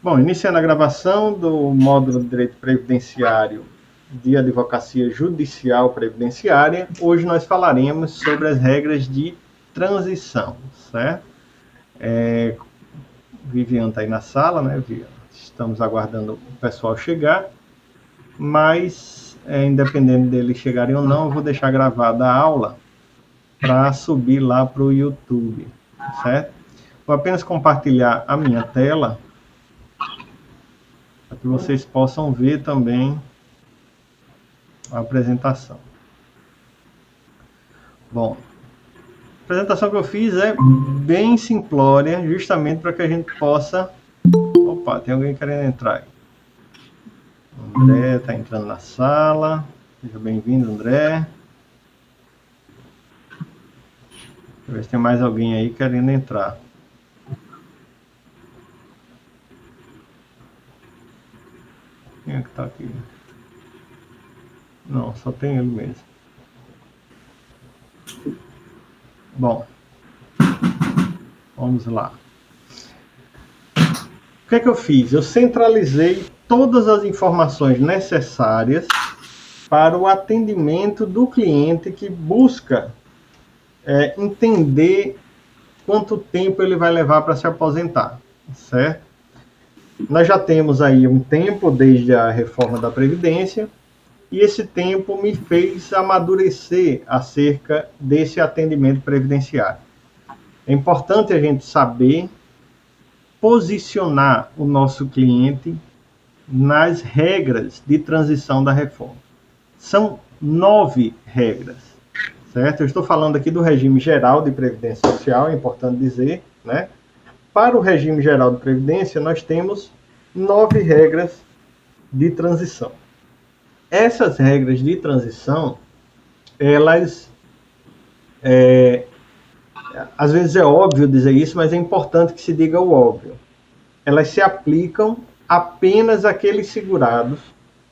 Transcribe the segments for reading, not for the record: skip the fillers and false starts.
Bom, iniciando a gravação do módulo de Direito Previdenciário de Advocacia Judicial Previdenciária, hoje nós falaremos sobre as regras de transição, certo? Vivian está aí na sala, né, Vivian? Estamos aguardando o pessoal chegar, mas, independente deles chegarem ou não, eu vou deixar gravada a aula para subir lá para o YouTube, certo? Vou apenas compartilhar a minha tela, para que vocês possam ver também a apresentação. Bom, a apresentação que eu fiz é bem simplória, justamente para que a gente possa... Opa, tem alguém querendo entrar aí. O André está entrando na sala. Seja bem-vindo, André. Deixa eu ver se tem mais alguém aí querendo entrar. Quem é que está aqui? Não, só tem ele mesmo. Bom, vamos lá. O que é que eu fiz? Eu centralizei todas as informações necessárias para o atendimento do cliente que busca entender quanto tempo ele vai levar para se aposentar, certo? Nós já temos aí um tempo desde a reforma da Previdência, e esse tempo me fez amadurecer acerca desse atendimento previdenciário. É importante a gente saber posicionar o nosso cliente nas regras de transição da reforma. São 9 regras, certo? Eu estou falando aqui do regime geral de previdência social, é importante dizer, né? Para o regime geral de previdência, nós temos 9 regras de transição. Essas regras de transição, elas, às vezes é óbvio dizer isso, mas é importante que se diga o óbvio. Elas se aplicam apenas àqueles segurados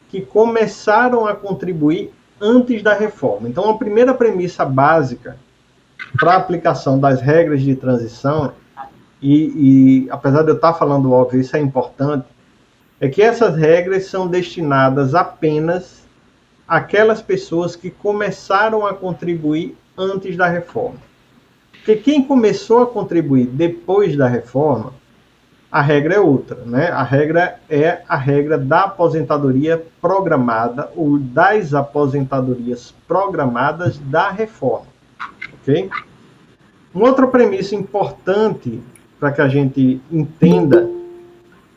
que começaram a contribuir antes da reforma. Então, a primeira premissa básica para a aplicação das regras de transição, e apesar de eu estar falando óbvio, isso é importante, é que essas regras são destinadas apenas àquelas pessoas que começaram a contribuir antes da reforma. Porque quem começou a contribuir depois da reforma, a regra é outra, né? A regra é a regra da aposentadoria programada ou das aposentadorias programadas da reforma, ok? Uma outra premissa importante para que a gente entenda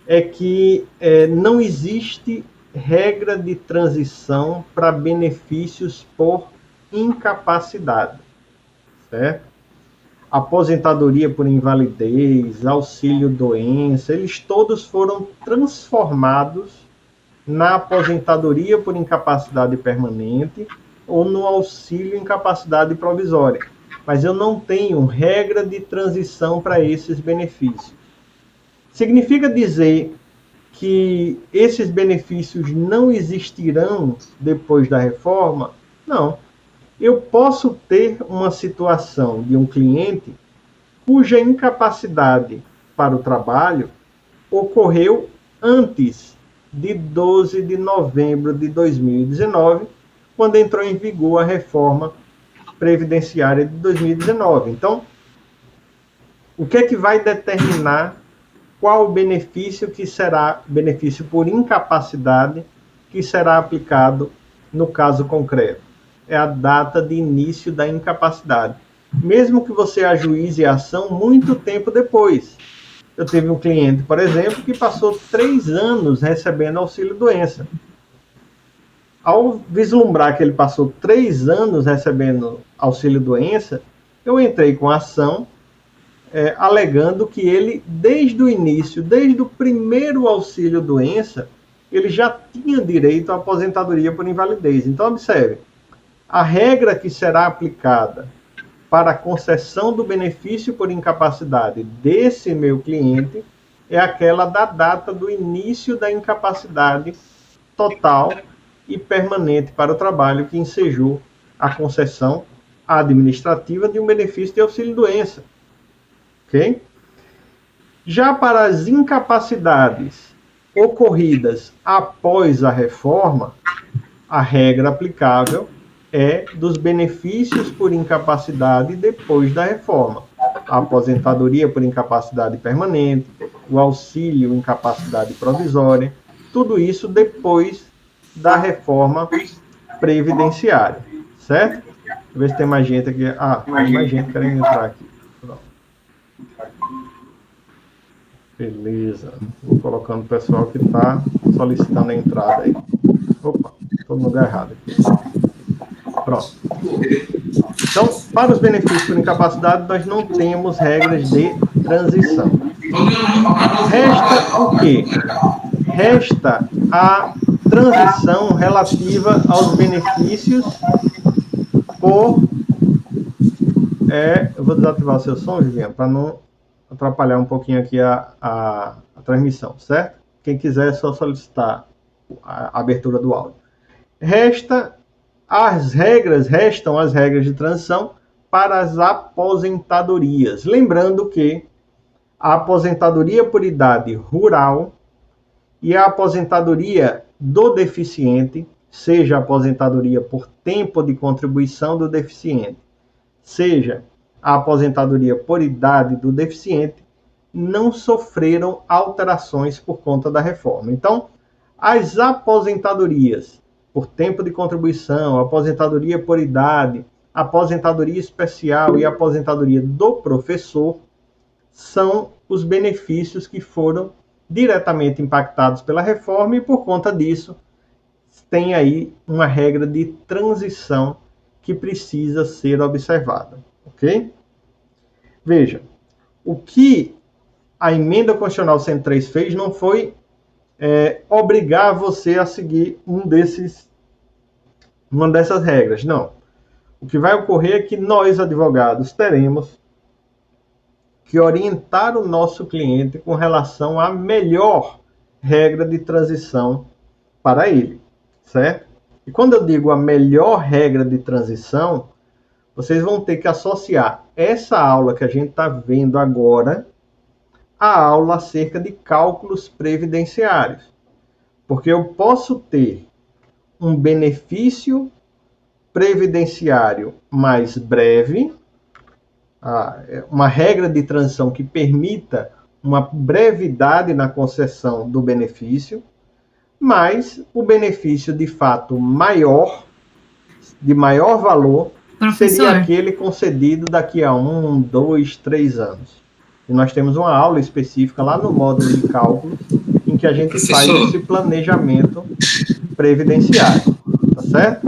é que não existe regra de transição para benefícios por incapacidade, certo? Aposentadoria por invalidez, auxílio-doença, eles todos foram transformados na aposentadoria por incapacidade permanente ou no auxílio-incapacidade provisória. Mas eu não tenho regra de transição para esses benefícios. Significa dizer que esses benefícios não existirão depois da reforma? Não. Eu posso ter uma situação de um cliente cuja incapacidade para o trabalho ocorreu antes de 12 de novembro de 2019, quando entrou em vigor a reforma previdenciária de 2019. Então, o que é que vai determinar qual o benefício que será benefício por incapacidade que será aplicado no caso concreto? É a data de início da incapacidade. Mesmo que você ajuize a ação muito tempo depois. Eu tive um cliente, por exemplo, que passou 3 anos recebendo auxílio-doença. Ao vislumbrar que ele passou 3 anos recebendo auxílio-doença, eu entrei com a ação alegando que ele, desde o início, desde o primeiro auxílio-doença, ele já tinha direito à aposentadoria por invalidez. Então, observe, a regra que será aplicada para a concessão do benefício por incapacidade desse meu cliente é aquela da data do início da incapacidade total e permanente para o trabalho que ensejou a concessão administrativa de um benefício de auxílio-doença. Ok? Já para as incapacidades ocorridas após a reforma, a regra aplicável é dos benefícios por incapacidade depois da reforma. A aposentadoria por incapacidade permanente, o auxílio incapacidade provisória, tudo isso depois da reforma previdenciária, certo? Deixa eu ver se tem mais gente aqui. Ah, tem mais gente querendo entrar aqui. Pronto. Beleza. Vou colocando o pessoal que está solicitando a entrada aí. Opa, estou no lugar errado aqui. Pronto. Então, para os benefícios por incapacidade, nós não temos regras de transição. Resta o quê? Resta a transição relativa aos benefícios por... eu vou desativar o seu som, Viviane, para não atrapalhar um pouquinho aqui a transmissão, certo? Quem quiser é só solicitar a abertura do áudio. Restam as regras de transição para as aposentadorias. Lembrando que a aposentadoria por idade rural e a aposentadoria do deficiente, seja a aposentadoria por tempo de contribuição do deficiente, seja a aposentadoria por idade do deficiente, não sofreram alterações por conta da reforma. Então, as aposentadorias por tempo de contribuição, aposentadoria por idade, aposentadoria especial e aposentadoria do professor são os benefícios que foram diretamente impactados pela reforma e, por conta disso, tem aí uma regra de transição que precisa ser observada, ok? Veja, o que a Emenda Constitucional 103 fez não foi obrigar você a seguir uma dessas regras, não. O que vai ocorrer é que nós, advogados, teremos que orientar o nosso cliente com relação à melhor regra de transição para ele, certo? E quando eu digo a melhor regra de transição, vocês vão ter que associar essa aula que a gente está vendo agora à aula acerca de cálculos previdenciários. Porque eu posso ter um benefício previdenciário mais breve, uma regra de transição que permita uma brevidade na concessão do benefício, mas o benefício de fato maior, de maior valor, seria aquele concedido daqui a 1, 2, 3 anos. E nós temos uma aula específica lá no módulo de cálculos, em que a gente faz esse planejamento previdenciário. Tá certo?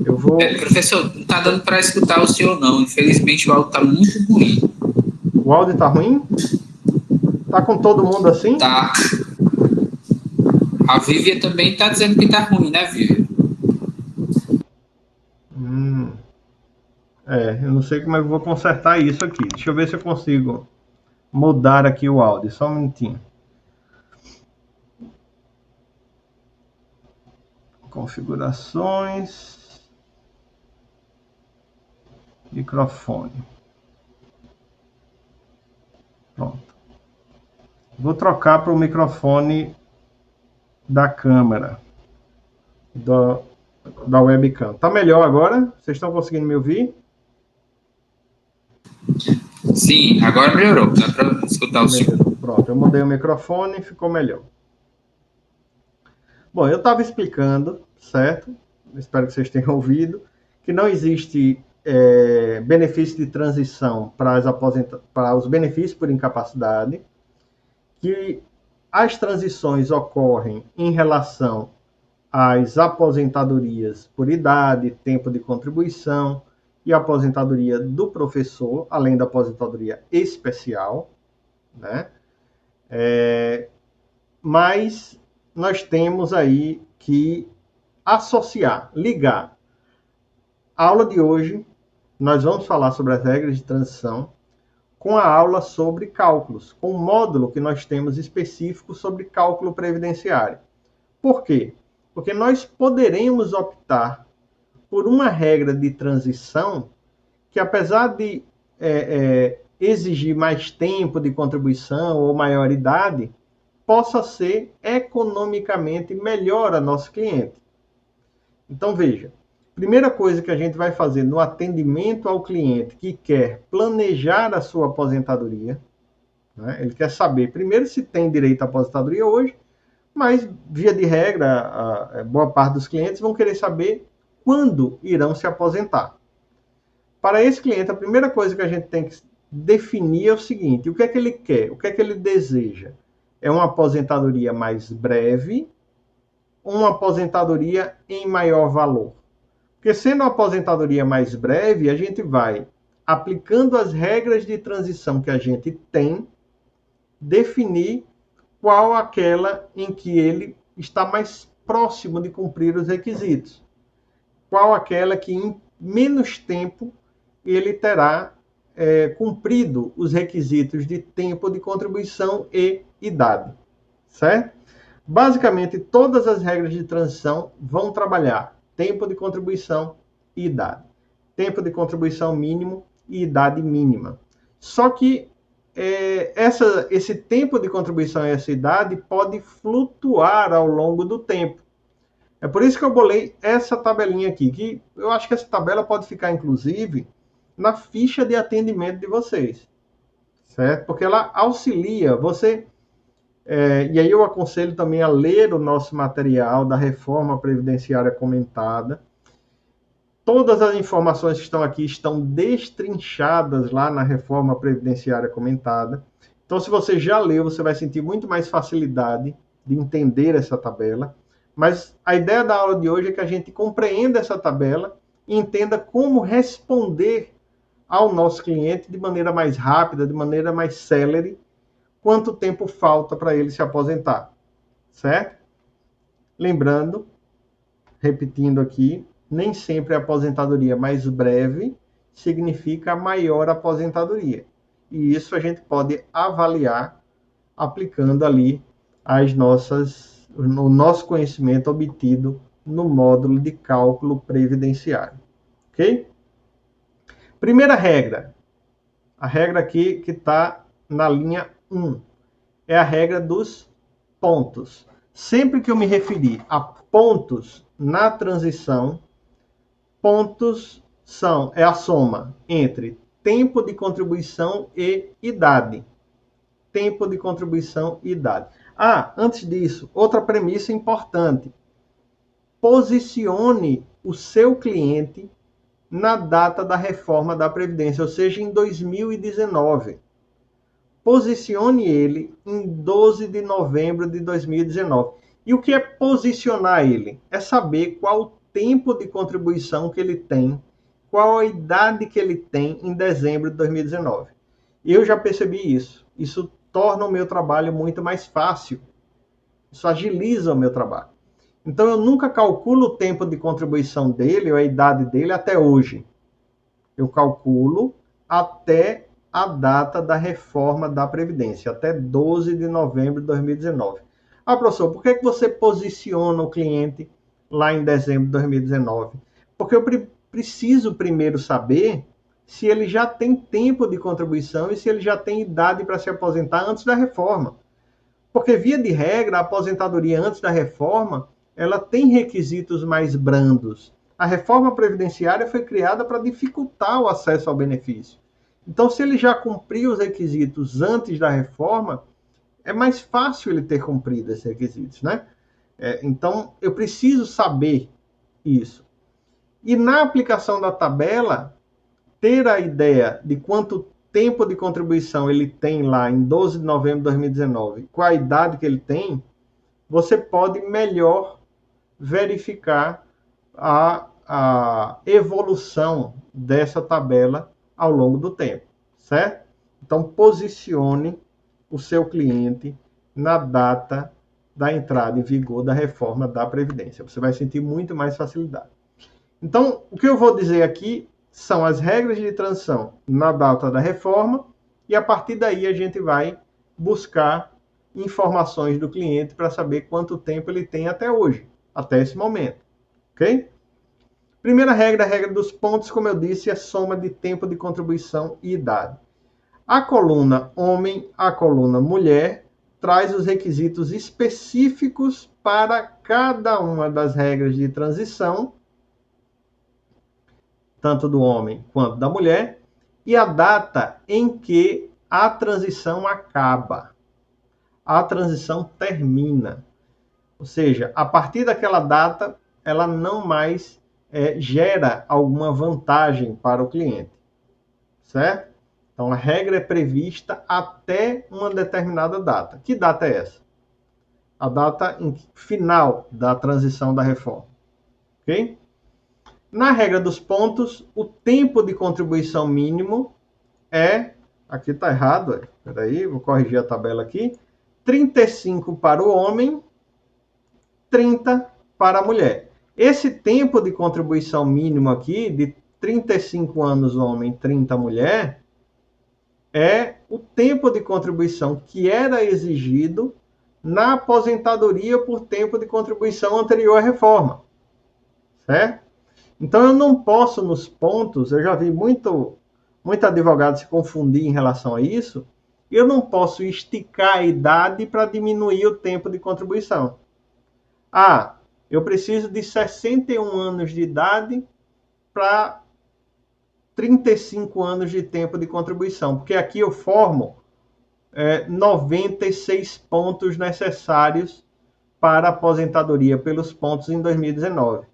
Eu vou... professor, não está dando para escutar o senhor, não. Infelizmente, o áudio está muito ruim. O áudio está ruim? Está com todo mundo assim? Tá. A Vivian também está dizendo que está ruim, né, Vivian? Eu não sei como é que eu vou consertar isso aqui. Deixa eu ver se eu consigo mudar aqui o áudio. Só um minutinho. Configurações. Microfone. Pronto. Vou trocar para o microfone da câmera. Da webcam. Tá melhor agora? Vocês estão conseguindo me ouvir? Sim, agora melhorou. Dá para escutar o senhor. Pronto, eu mudei o microfone e ficou melhor. Bom, eu estava explicando, certo? Espero que vocês tenham ouvido, que não existe benefício de transição para os benefícios por incapacidade, que as transições ocorrem em relação às aposentadorias por idade, tempo de contribuição e aposentadoria do professor, além da aposentadoria especial, né? Mas nós temos aí que associar, ligar. A aula de hoje, nós vamos falar sobre as regras de transição com a aula sobre cálculos, com o módulo que nós temos específico sobre cálculo previdenciário. Por quê? Porque nós poderemos optar por uma regra de transição que, apesar de exigir mais tempo de contribuição ou maior idade, possa ser economicamente melhor a nosso cliente. Então, veja, primeira coisa que a gente vai fazer no atendimento ao cliente que quer planejar a sua aposentadoria, né? Ele quer saber, primeiro, se tem direito à aposentadoria hoje, mas, via de regra, boa parte dos clientes vão querer saber quando irão se aposentar. Para esse cliente, a primeira coisa que a gente tem que definir é o seguinte: o que é que ele quer? O que é que ele deseja? É uma aposentadoria mais breve ou uma aposentadoria em maior valor? Porque sendo uma aposentadoria mais breve, a gente vai, aplicando as regras de transição que a gente tem, definir qual aquela em que ele está mais próximo de cumprir os requisitos. Qual aquela que em menos tempo ele terá cumprido os requisitos de tempo de contribuição e idade, certo? Basicamente, todas as regras de transição vão trabalhar tempo de contribuição e idade. Tempo de contribuição mínimo e idade mínima. Só que esse tempo de contribuição e essa idade pode flutuar ao longo do tempo. É por isso que eu bolei essa tabelinha aqui, que eu acho que essa tabela pode ficar, inclusive, na ficha de atendimento de vocês, certo? Porque ela auxilia você, e aí eu aconselho também a ler o nosso material da Reforma Previdenciária Comentada. Todas as informações que estão aqui estão destrinchadas lá na Reforma Previdenciária Comentada. Então, se você já leu, você vai sentir muito mais facilidade de entender essa tabela. Mas a ideia da aula de hoje é que a gente compreenda essa tabela e entenda como responder ao nosso cliente de maneira mais rápida, de maneira mais célere, quanto tempo falta para ele se aposentar, certo? Lembrando, repetindo aqui, nem sempre a aposentadoria mais breve significa a maior aposentadoria. E isso a gente pode avaliar aplicando ali o nosso conhecimento obtido no módulo de cálculo previdenciário. Ok? Primeira regra. A regra aqui que está na linha 1. É a regra dos pontos. Sempre que eu me referir a pontos na transição, pontos é a soma entre tempo de contribuição e idade. Tempo de contribuição e idade. Antes disso, outra premissa importante. Posicione o seu cliente na data da reforma da Previdência, ou seja, em 2019. Posicione ele em 12 de novembro de 2019. E o que é posicionar ele? É saber qual o tempo de contribuição que ele tem, qual a idade que ele tem em dezembro de 2019. Eu já percebi isso. Isso torna o meu trabalho muito mais fácil. Isso agiliza o meu trabalho. Então, eu nunca calculo o tempo de contribuição dele, ou a idade dele, até hoje. Eu calculo até a data da reforma da Previdência, até 12 de novembro de 2019. Professor, por que você posiciona o cliente lá em dezembro de 2019? Porque eu preciso primeiro saber se ele já tem tempo de contribuição e se ele já tem idade para se aposentar antes da reforma. Porque, via de regra, a aposentadoria antes da reforma, ela tem requisitos mais brandos. A reforma previdenciária foi criada para dificultar o acesso ao benefício. Então, se ele já cumpriu os requisitos antes da reforma, é mais fácil ele ter cumprido esses requisitos, né? Então, eu preciso saber isso. E na aplicação da tabela, ter a ideia de quanto tempo de contribuição ele tem lá em 12 de novembro de 2019, qual a idade que ele tem, você pode melhor verificar a evolução dessa tabela ao longo do tempo, certo? Então, posicione o seu cliente na data da entrada em vigor da reforma da Previdência. Você vai sentir muito mais facilidade. Então, o que eu vou dizer aqui são as regras de transição na data da reforma e, a partir daí, a gente vai buscar informações do cliente para saber quanto tempo ele tem até hoje, até esse momento. Ok? Primeira regra, a regra dos pontos, como eu disse, é soma de tempo de contribuição e idade. A coluna homem, a coluna mulher, traz os requisitos específicos para cada uma das regras de transição, tanto do homem quanto da mulher, e a data em que a transição acaba. A transição termina. Ou seja, a partir daquela data, ela não mais gera alguma vantagem para o cliente. Certo? Então, a regra é prevista até uma determinada data. Que data é essa? A data final da transição da reforma. Ok? Na regra dos pontos, o tempo de contribuição mínimo é... Aqui está errado. Espera aí, vou corrigir a tabela aqui. 35 para o homem, 30 para a mulher. Esse tempo de contribuição mínimo aqui, de 35 anos homem, 30 mulher, é o tempo de contribuição que era exigido na aposentadoria por tempo de contribuição anterior à reforma. Certo? Então, eu não posso, nos pontos, eu já vi muito advogado se confundir em relação a isso, eu não posso esticar a idade para diminuir o tempo de contribuição. Ah, eu preciso de 61 anos de idade para 35 anos de tempo de contribuição, porque aqui eu formo 96 pontos necessários para a aposentadoria pelos pontos em 2019.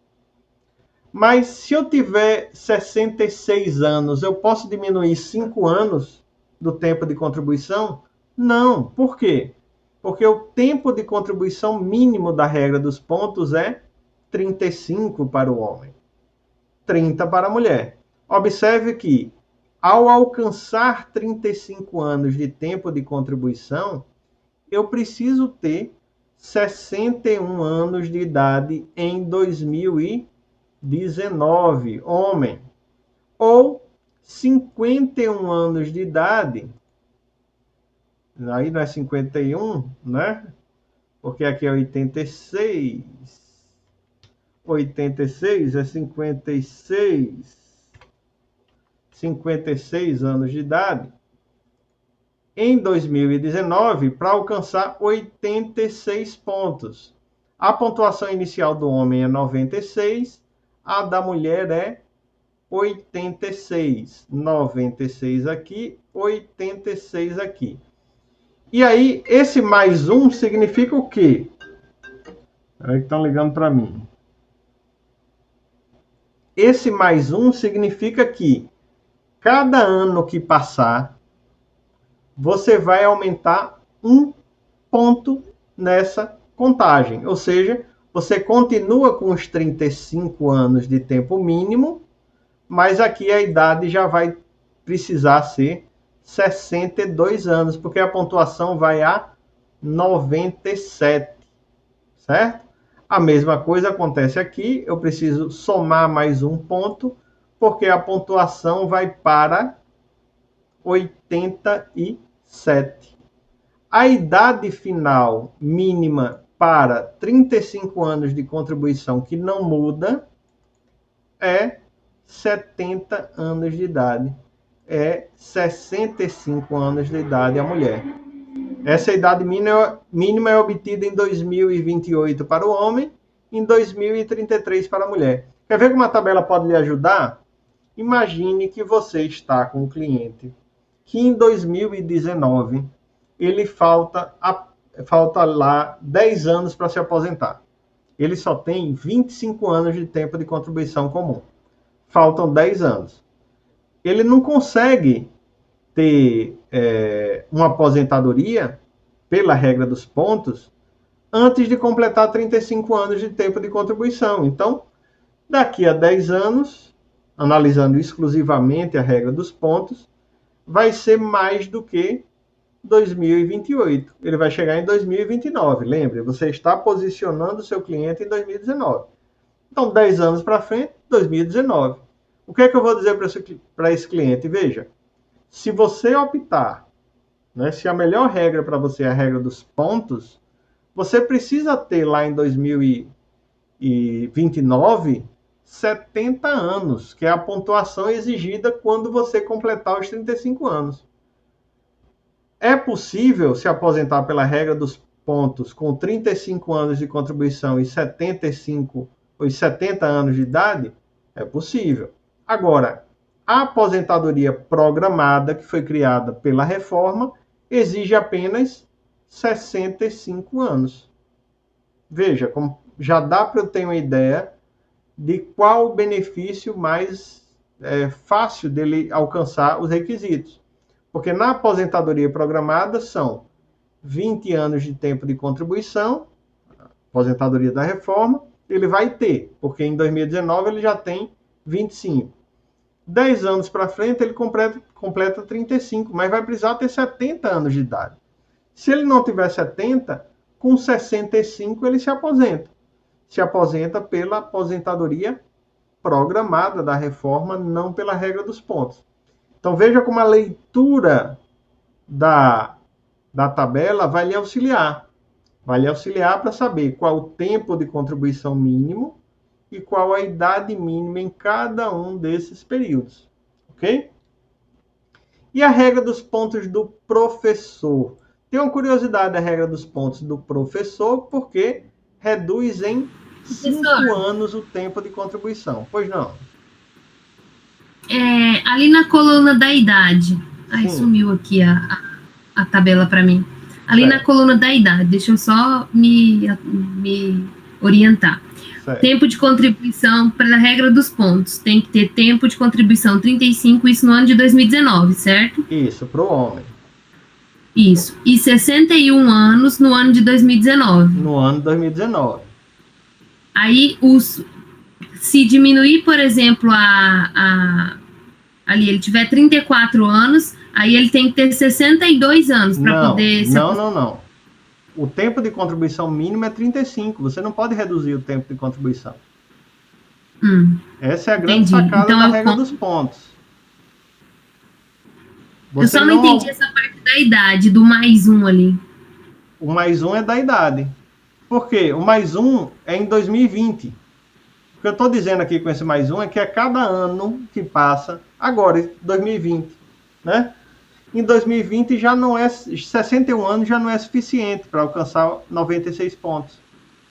Mas se eu tiver 66 anos, eu posso diminuir 5 anos do tempo de contribuição? Não. Por quê? Porque o tempo de contribuição mínimo da regra dos pontos é 35 para o homem, 30 para a mulher. Observe que, ao alcançar 35 anos de tempo de contribuição, eu preciso ter 61 anos de idade em 2019, homem, ou 51 anos de idade, aí não é 51, né? Porque aqui é 86, 86 é 56 anos de idade, em 2019, para alcançar 86 pontos. A pontuação inicial do homem é 96, a da mulher é 86. 96 aqui, 86 aqui. E aí, esse mais um significa o quê? Aí que estão ligando para mim. Esse mais um significa que cada ano que passar, você vai aumentar um ponto nessa contagem. Ou seja, você continua com os 35 anos de tempo mínimo, mas aqui a idade já vai precisar ser 62 anos, porque a pontuação vai a 97, certo? A mesma coisa acontece aqui, eu preciso somar mais um ponto, porque a pontuação vai para 87. A idade final mínima para 35 anos de contribuição que não muda é 70 anos de idade. É 65 anos de idade a mulher. Essa idade mínima é obtida em 2028 para o homem, em 2033 para a mulher. Quer ver como a tabela pode lhe ajudar? Imagine que você está com um cliente que em 2019 ele falta lá 10 anos para se aposentar. Ele só tem 25 anos de tempo de contribuição comum. Faltam 10 anos. Ele não consegue ter uma aposentadoria, pela regra dos pontos, antes de completar 35 anos de tempo de contribuição. Então, daqui a 10 anos, analisando exclusivamente a regra dos pontos, vai ser mais do que 2028. Ele vai chegar em 2029. Lembre, você está posicionando o seu cliente em 2019. Então, 10 anos para frente, 2019. O que é que eu vou dizer para esse cliente? Veja, se você optar, né, se a melhor regra para você é a regra dos pontos, você precisa ter lá em 2029 70 anos, que é a pontuação exigida quando você completar os 35 anos. É possível se aposentar pela regra dos pontos com 35 anos de contribuição e 75 ou 70 anos de idade? É possível. Agora, a aposentadoria programada, que foi criada pela reforma, exige apenas 65 anos. Veja, como já dá para eu ter uma ideia de qual o benefício mais fácil dele alcançar os requisitos. Porque na aposentadoria programada são 20 anos de tempo de contribuição, aposentadoria da reforma, ele vai ter, porque em 2019 ele já tem 25. 10 anos para frente ele completa 35, mas vai precisar ter 70 anos de idade. Se ele não tiver 70, com 65 ele se aposenta. Se aposenta pela aposentadoria programada da reforma, não pela regra dos pontos. Então veja como a leitura da tabela vai lhe auxiliar. Vai lhe auxiliar para saber qual o tempo de contribuição mínimo e qual a idade mínima em cada um desses períodos. Ok? E a regra dos pontos do professor? Tem uma curiosidade da regra dos pontos do professor, porque reduz em 5 anos o tempo de contribuição. Pois não? Ali na coluna da idade. Ai, sumiu aqui a tabela para mim. Ali na coluna da idade, deixa eu só me orientar. Certo. Tempo de contribuição para a regra dos pontos. Tem que ter tempo de contribuição 35, isso no ano de 2019, certo? Isso, para o homem. Isso. E 61 anos no ano de 2019. No ano de 2019. Aí, se diminuir, por exemplo, ali ele tiver 34 anos, aí ele tem que ter 62 anos para poder... Não. O tempo de contribuição mínimo é 35. Você não pode reduzir o tempo de contribuição. Essa é a grande sacada da regra dos pontos. Eu só não entendi essa parte da idade, do mais um ali. O mais um é da idade. Por quê? O mais um é em 2020. O que eu estou dizendo aqui com esse mais um é que a cada ano que passa, agora, em 2020, né? Em 2020 já não é, 61 anos já não é suficiente para alcançar 96 pontos.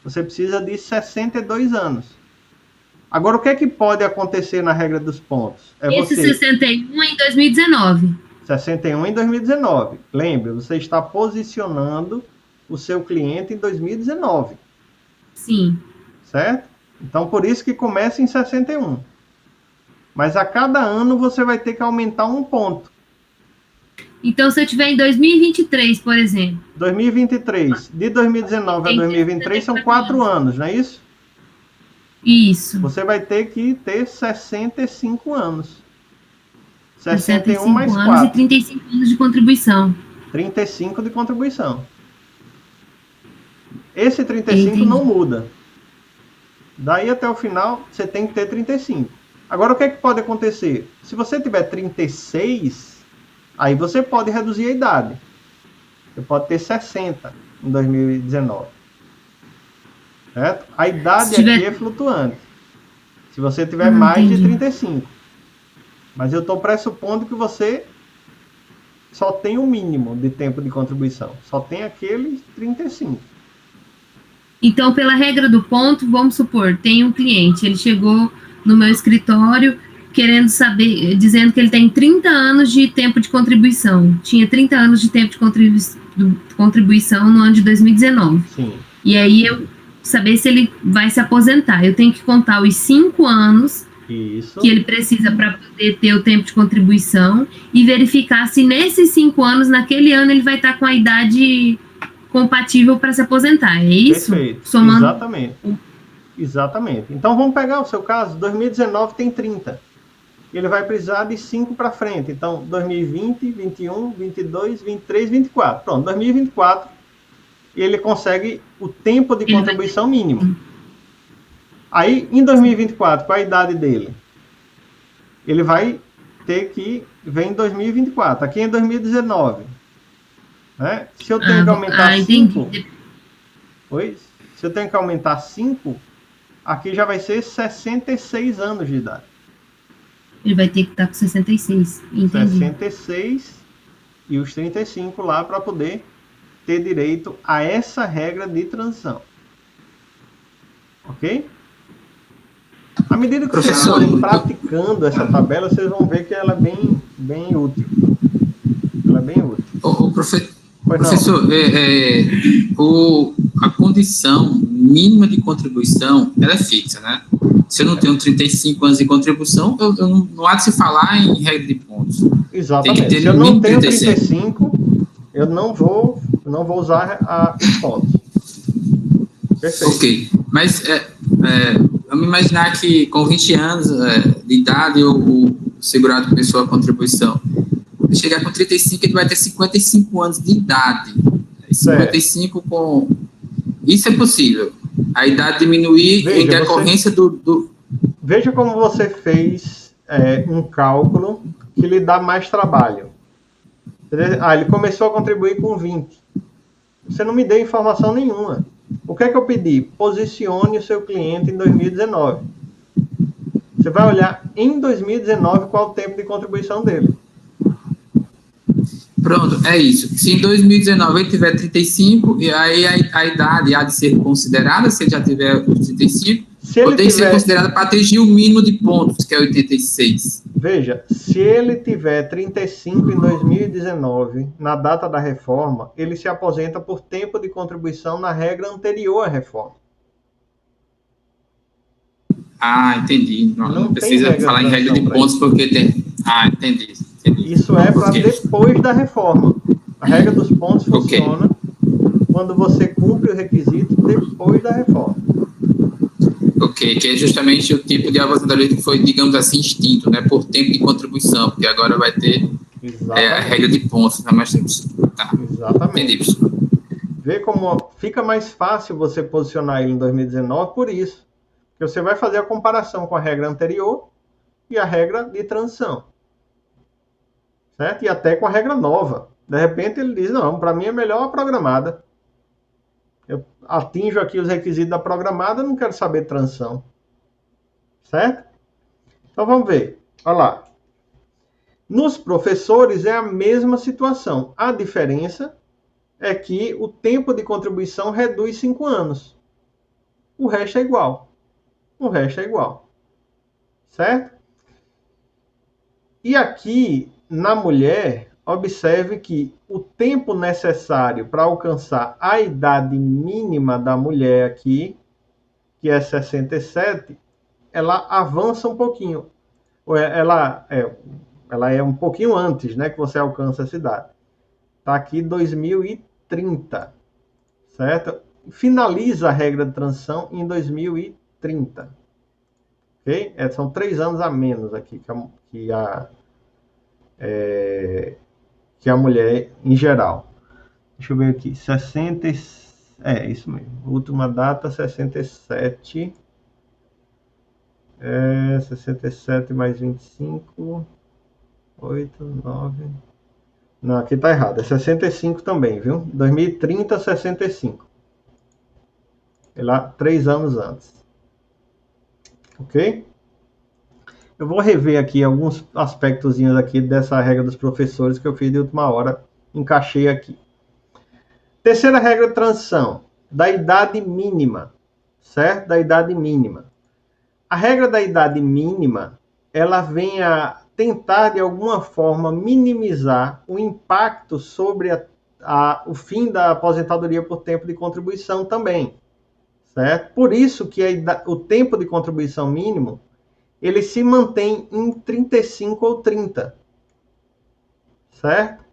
Você precisa de 62 anos. Agora, o que é que pode acontecer na regra dos pontos? Esse 61 é em 2019. 61 em 2019. Lembre, você está posicionando o seu cliente em 2019. Sim. Certo? Então, por isso que começa em 61. Mas a cada ano você vai ter que aumentar um ponto. Então, se eu tiver em 2023, por exemplo. 2023. De 2019 a 2023 são 4 anos, não é isso? Isso. Você vai ter que ter 65 anos. 61 65 mais anos 4. E 35 anos de contribuição. 35 de contribuição. Esse 35 não muda. Daí até o final, você tem que ter 35. Agora, o que é que pode acontecer? Se você tiver 36, aí você pode reduzir a idade. Você pode ter 60 em 2019. Certo? A idade aqui é flutuante. Se você tiver mais de 35. Mas eu estou pressupondo que você só tem o mínimo de tempo de contribuição. Só tem aqueles 35. Então, pela regra do ponto, vamos supor, tem um cliente, ele chegou no meu escritório querendo saber, dizendo que ele tem 30 anos de tempo de contribuição. Tinha 30 anos de tempo de contribuição no ano de 2019. Sim. E aí, eu saber se ele vai se aposentar. Eu tenho que contar os 5 anos que ele precisa para poder ter o tempo de contribuição e verificar se nesses 5 anos, naquele ano, ele vai estar com a idade compatível para se aposentar, é isso? Perfeito, somando... Exatamente. Então, vamos pegar o seu caso, 2019 tem 30. Ele vai precisar de 5 para frente. Então, 2020, 21, 22, 23, 24. Pronto, 2024, ele consegue o tempo de contribuição mínimo. Aí, em 2024, qual a idade dele? Ele vai ter que vir em 2024. Aqui em 2019. Né? Se eu tenho que aumentar 5, se eu tenho que aumentar 5, aqui já vai ser 66 anos de idade. Ele vai ter que estar com 66, entendi. 66 e os 35 lá para poder ter direito a essa regra de transição. Ok? À medida que vocês forem praticando essa tabela, vocês vão ver que ela é bem útil. Ela é bem útil. Professor, a condição mínima de contribuição, ela é fixa, né? Se eu não tenho 35 anos de contribuição, eu não há de se falar em regra de pontos. Exatamente. Tem que ter se eu não tenho 35, eu não vou usar os pontos. Perfeito. Ok. Mas vamos imaginar que com 20 anos de idade o segurado começou a contribuição. Quando chegar com 35, ele vai ter 55 anos de idade. 55 com... Isso é possível. A idade diminuir em decorrência do... Veja como você fez um cálculo que lhe dá mais trabalho. Ele começou a contribuir com 20. Você não me deu informação nenhuma. O que é que eu pedi? Posicione o seu cliente em 2019. Você vai olhar em 2019 qual o tempo de contribuição dele. Pronto, é isso. Se em 2019 ele tiver 35, e aí a idade há de ser considerada, se ele já tiver os 35, ou tem que ser considerada para atingir o mínimo de pontos, que é 86. Veja, se ele tiver 35 em 2019, na data da reforma, ele se aposenta por tempo de contribuição na regra anterior à reforma. Ah, entendi. Não precisa falar em regra de pontos, porque tem... Ah, entendi. Isso é para depois da reforma. A regra dos pontos funciona quando você cumpre o requisito depois da reforma. Ok, que é justamente o tipo de aposentadoria que foi, digamos assim, extinto, né, por tempo de contribuição, porque agora vai ter a regra de pontos. Tá? Exatamente. Entendi. Vê como fica mais fácil você posicionar ele em 2019 por isso. Porque você vai fazer a comparação com a regra anterior e a regra de transição. Certo? E até com a regra nova. De repente ele diz, não, para mim é melhor a programada. Eu atinjo aqui os requisitos da programada, não quero saber transição. Certo? Então vamos ver. Olha lá. Nos professores é a mesma situação. A diferença é que o tempo de contribuição reduz 5 anos. O resto é igual. O resto é igual. Certo? E aqui, na mulher, observe que o tempo necessário para alcançar a idade mínima da mulher aqui, que é 67, ela avança um pouquinho. Ela é um pouquinho antes, né, que você alcança essa idade. Está aqui 2030, certo? Finaliza a regra de transição em 2030. Ok? São 3 anos a menos aqui que a mulher em geral. Deixa eu ver aqui. 60. Isso mesmo. Última data, 67. 67 mais 25. 8, 9. Não, aqui tá errado. É 65 também, viu? 2030, 65. É lá 3 anos antes. Ok? Eu vou rever aqui alguns aspectozinhos aqui dessa regra dos professores que eu fiz de última hora, encaixei aqui. Terceira regra de transição, da idade mínima, certo? Da idade mínima. A regra da idade mínima, ela vem a tentar de alguma forma minimizar o impacto sobre o fim da aposentadoria por tempo de contribuição também, certo? Por isso que o tempo de contribuição mínimo ele se mantém em 35 ou 30. Certo?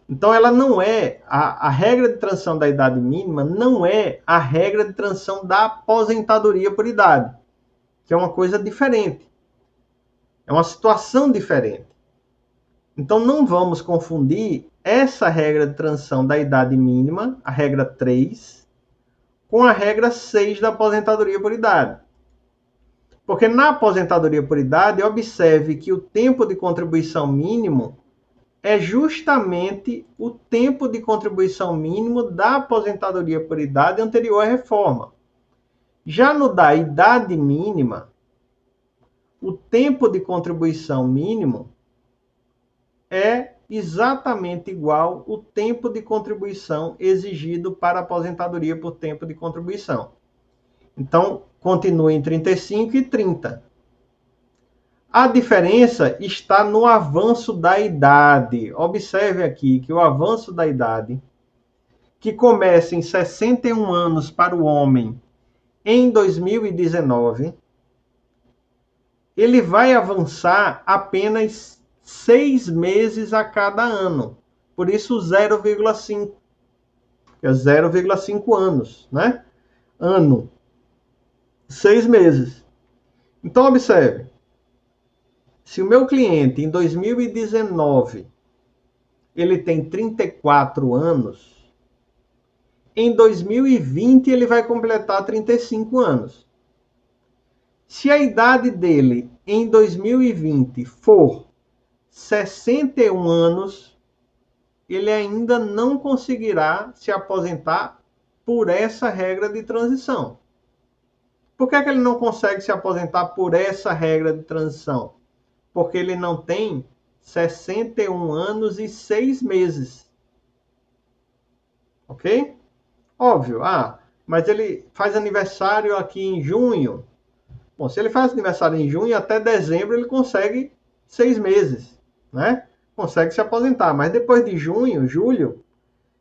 Então, ela não é... A regra de transição da idade mínima não é a regra de transição da aposentadoria por idade, que é uma coisa diferente. É uma situação diferente. Então, não vamos confundir essa regra de transição da idade mínima, a regra 3, com a regra 6 da aposentadoria por idade. Porque na aposentadoria por idade, observe que o tempo de contribuição mínimo é justamente o tempo de contribuição mínimo da aposentadoria por idade anterior à reforma. Já no da idade mínima, o tempo de contribuição mínimo é exatamente igual o tempo de contribuição exigido para a aposentadoria por tempo de contribuição. Então, continua em 35 e 30. A diferença está no avanço da idade. Observe aqui que o avanço da idade, que começa em 61 anos para o homem em 2019, ele vai avançar apenas 6 meses a cada ano. Por isso 0,5. Que é 0,5 anos, né? Ano. 6 meses. Então, observe. Se o meu cliente, em 2019, ele tem 34 anos, em 2020 ele vai completar 35 anos. Se a idade dele em 2020 for 61 anos, ele ainda não conseguirá se aposentar por essa regra de transição. Por que ele não consegue se aposentar por essa regra de transição? Porque ele não tem 61 anos e 6 meses. Ok? Óbvio. Mas ele faz aniversário aqui em junho. Bom, se ele faz aniversário em junho, até dezembro ele consegue 6 meses, né? Consegue se aposentar. Mas depois de junho, julho,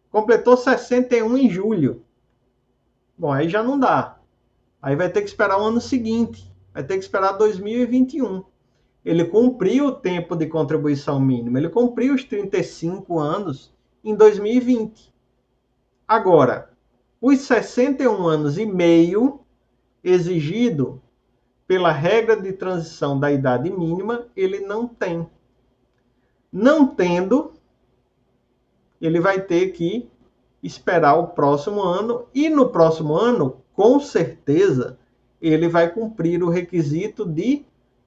completou 61 em julho. Bom, aí já não dá. Aí vai ter que esperar o ano seguinte. Vai ter que esperar 2021. Ele cumpriu o tempo de contribuição mínima. Ele cumpriu os 35 anos em 2020. Agora, os 61 anos e meio exigido pela regra de transição da idade mínima, ele não tem. Não tendo, ele vai ter que esperar o próximo ano, e no próximo ano, com certeza, ele vai cumprir o requisito de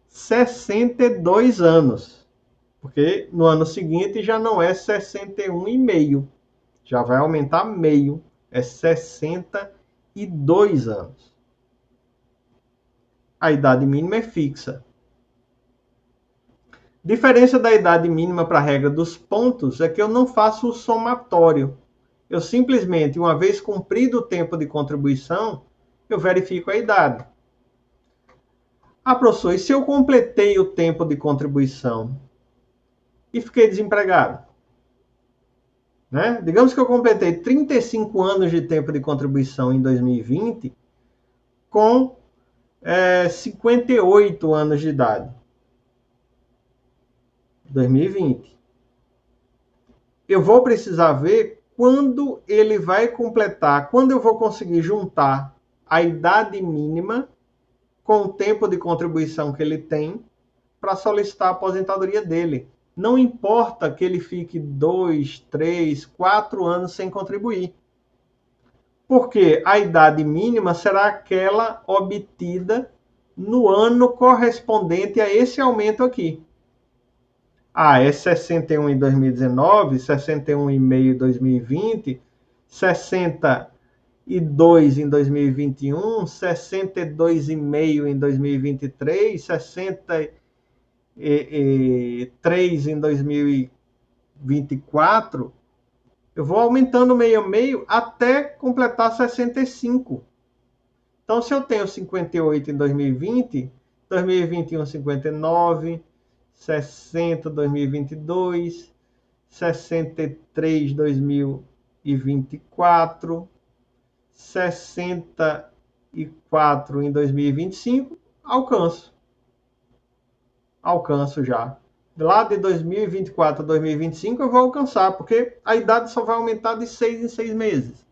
62 anos. Porque no ano seguinte já não é 61,5. Já vai aumentar meio. É 62 anos. A idade mínima é fixa. Diferença da idade mínima para a regra dos pontos é que eu não faço o somatório. Eu simplesmente, uma vez cumprido o tempo de contribuição, eu verifico a idade. Professor, e se eu completei o tempo de contribuição e fiquei desempregado? Né? Digamos que eu completei 35 anos de tempo de contribuição em 2020 com 58 anos de idade. 2020. Eu vou precisar ver quando ele vai completar, quando eu vou conseguir juntar a idade mínima com o tempo de contribuição que ele tem para solicitar a aposentadoria dele. Não importa que ele fique 2, 3, 4 anos sem contribuir. Porque a idade mínima será aquela obtida no ano correspondente a esse aumento aqui. É 61 em 2019, 61,5 em 2020, 62 em 2021, 62,5 em 2023, 63 em 2024. Eu vou aumentando meio a meio até completar 65. Então, se eu tenho 58 em 2020, 2021 59, 60 2022, 63 2024, 64 em 2025, alcanço já. Lá de 2024 a 2025 eu vou alcançar, porque a idade só vai aumentar de 6 em 6 meses.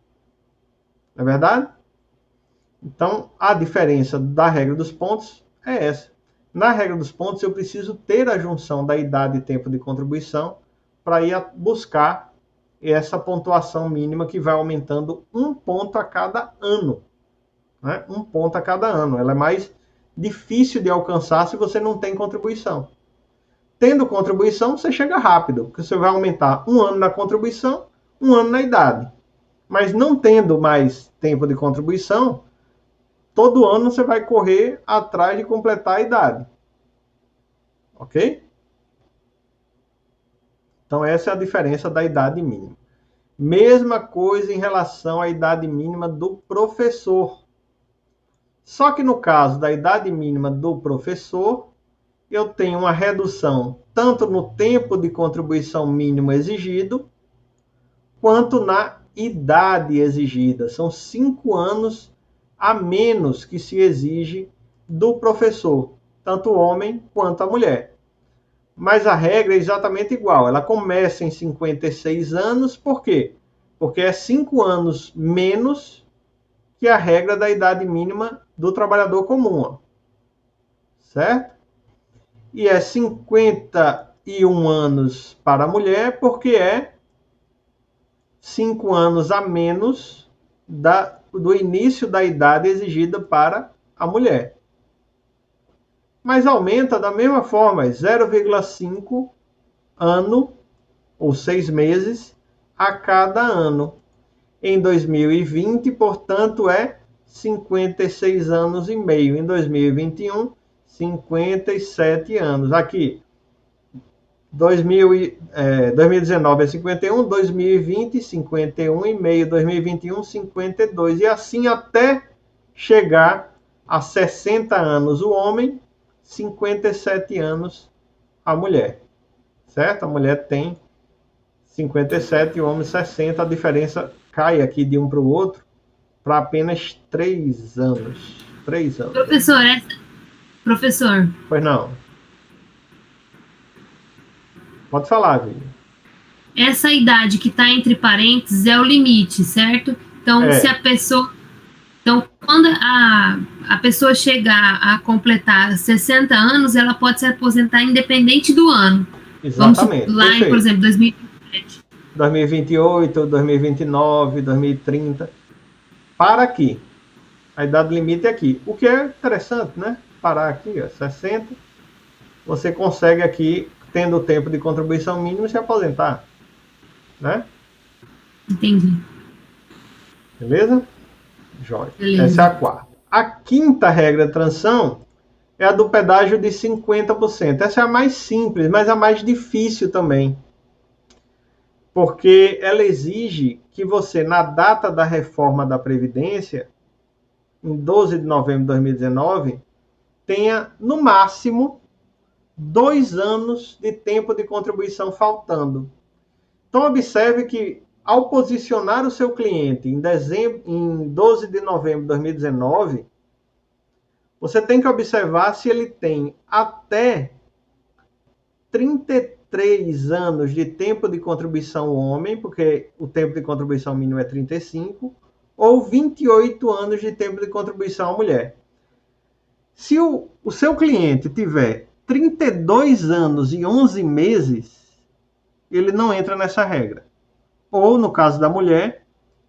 Não é verdade? Então, a diferença da regra dos pontos é essa. Na regra dos pontos, eu preciso ter a junção da idade e tempo de contribuição para ir buscar essa pontuação mínima que vai aumentando 1 ponto a cada ano. Né? 1 ponto a cada ano. Ela é mais difícil de alcançar se você não tem contribuição. Tendo contribuição, você chega rápido, porque você vai aumentar 1 ano na contribuição, 1 ano na idade. Mas não tendo mais tempo de contribuição, todo ano você vai correr atrás de completar a idade. Ok? Então, essa é a diferença da idade mínima. Mesma coisa em relação à idade mínima do professor. Só que no caso da idade mínima do professor, eu tenho uma redução tanto no tempo de contribuição mínimo exigido, quanto na idade exigida. São 5 anos a menos que se exige do professor, tanto o homem quanto a mulher. Mas a regra é exatamente igual. Ela começa em 56 anos, por quê? Porque é 5 anos menos que a regra da idade mínima do trabalhador comum. Ó. Certo? E é 51 anos para a mulher, porque é 5 anos a menos do início da idade exigida para a mulher. Mas aumenta da mesma forma, 0,5 ano, ou 6 meses, a cada ano. Em 2020, portanto, é 56 anos e meio. Em 2021, 57 anos. Aqui, 2019 é 51, 2020, 51 e meio, 2021, 52. E assim até chegar a 60 anos o homem, 57 anos a mulher, certo? A mulher tem 57 e o homem 60, a diferença cai aqui de um para o outro para apenas 3 anos. 3 anos. Professor. Pois não. Pode falar, Vivi. Essa idade que está entre parênteses é o limite, certo? Então, se a pessoa... Então, quando a pessoa chegar a completar 60 anos, ela pode se aposentar independente do ano. Exatamente. Vamos lá, por exemplo, 2027. 2028, 2029, 2030. Para aqui. A idade limite é aqui. O que é interessante, né? Parar aqui, ó, 60. Você consegue aqui, tendo o tempo de contribuição mínimo, se aposentar. Né? Entendi. Beleza? Jóia. Essa é a quarta. A quinta regra de transição é a do pedágio de 50%. Essa é a mais simples, mas a mais difícil também. Porque ela exige que você, na data da reforma da Previdência, em 12 de novembro de 2019, tenha, no máximo, 2 anos de tempo de contribuição faltando. Então, observe que, ao posicionar o seu cliente em 12 de novembro de 2019, você tem que observar se ele tem até 33 anos de tempo de contribuição homem, porque o tempo de contribuição mínimo é 35, ou 28 anos de tempo de contribuição à mulher. Se o seu cliente tiver 32 anos e 11 meses, ele não entra nessa regra. Ou, no caso da mulher,